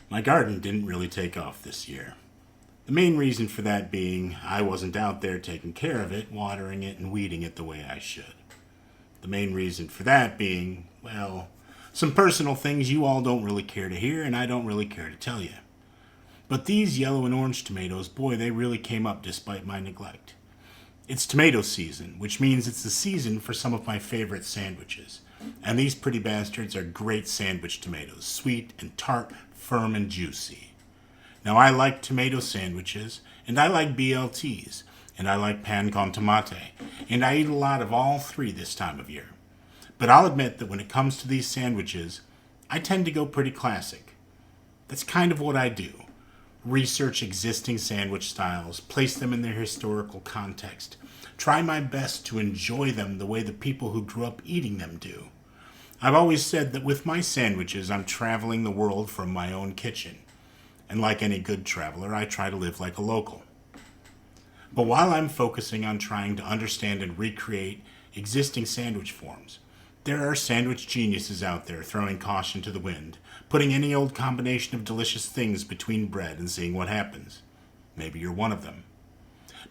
My garden didn't really take off this year. The main reason for that being I wasn't out there taking care of it, watering it and weeding it the way I should. The main reason for that being, well, some personal things you all don't really care to hear and I don't really care to tell you. But these yellow and orange tomatoes, boy, they really came up despite my neglect. It's tomato season, which means it's the season for some of my favorite sandwiches. And these pretty bastards are great sandwich tomatoes, sweet and tart, firm and juicy. Now I like tomato sandwiches, and I like BLTs, and I like pan con tomate, and I eat a lot of all three this time of year. But I'll admit that when it comes to these sandwiches, I tend to go pretty classic. That's kind of what I do. Research existing sandwich styles, place them in their historical context, try my best to enjoy them the way the people who grew up eating them do. I've always said that with my sandwiches, I'm traveling the world from my own kitchen. And like any good traveler, I try to live like a local. But while I'm focusing on trying to understand and recreate existing sandwich forms, there are sandwich geniuses out there throwing caution to the wind, putting any old combination of delicious things between bread and seeing what happens. Maybe you're one of them.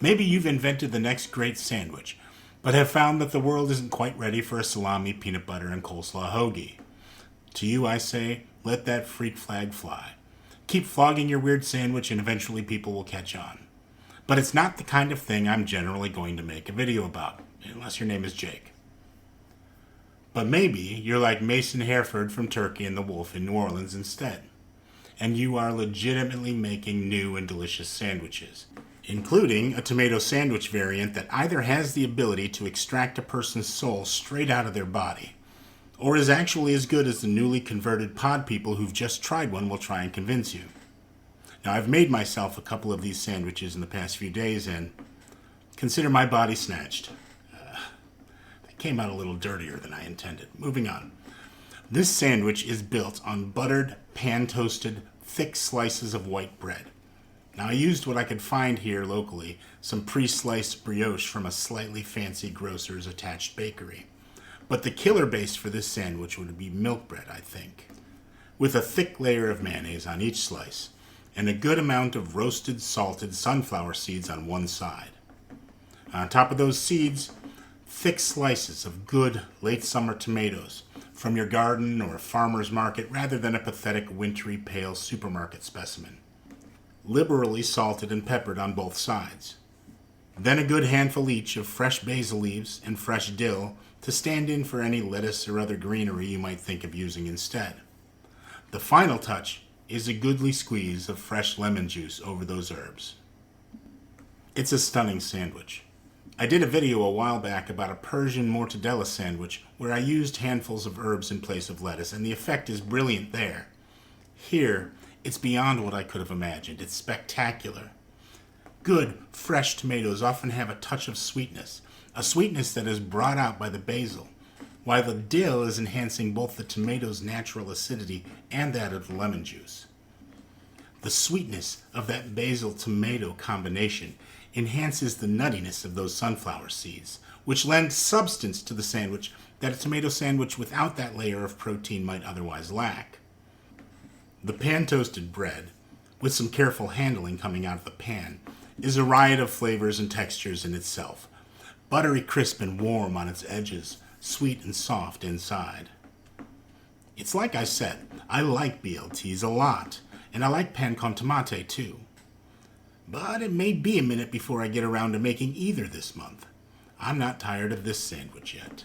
Maybe you've invented the next great sandwich, but have found that the world isn't quite ready for a salami, peanut butter, and coleslaw hoagie. To you I say, let that freak flag fly. Keep flogging your weird sandwich and eventually people will catch on. But it's not the kind of thing I'm generally going to make a video about, unless your name is Jake. But maybe you're like Mason Hereford from Turkey and the Wolf in New Orleans instead, and you are legitimately making new and delicious sandwiches, including a tomato sandwich variant that either has the ability to extract a person's soul straight out of their body, or is actually as good as the newly converted pod people who've just tried one will try and convince you. Now, I've made myself a couple of these sandwiches in the past few days, and consider my body snatched. They came out a little dirtier than I intended. Moving on. This sandwich is built on buttered, pan-toasted, thick slices of white bread. Now, I used what I could find here locally, some pre-sliced brioche from a slightly fancy grocer's attached bakery. But the killer base for this sandwich would be milk bread, I think, with a thick layer of mayonnaise on each slice, and a good amount of roasted, salted sunflower seeds on one side. On top of those seeds, thick slices of good late summer tomatoes from your garden or farmer's market rather than a pathetic wintry pale supermarket specimen. Liberally salted and peppered on both sides. Then a good handful each of fresh basil leaves and fresh dill to stand in for any lettuce or other greenery you might think of using instead. The final touch is a goodly squeeze of fresh lemon juice over those herbs. It's a stunning sandwich. I did a video a while back about a Persian mortadella sandwich where I used handfuls of herbs in place of lettuce, and the effect is brilliant there. Here, it's beyond what I could have imagined. It's spectacular. Good, fresh tomatoes often have a touch of sweetness, a sweetness that is brought out by the basil, while the dill is enhancing both the tomato's natural acidity and that of the lemon juice. The sweetness of that basil-tomato combination enhances the nuttiness of those sunflower seeds, which lend substance to the sandwich that a tomato sandwich without that layer of protein might otherwise lack. The pan-toasted bread, with some careful handling coming out of the pan, is a riot of flavors and textures in itself. Buttery crisp and warm on its edges, sweet and soft inside. It's like I said, I like BLTs a lot, and I like pan con tomate too. But it may be a minute before I get around to making either this month. I'm not tired of this sandwich yet.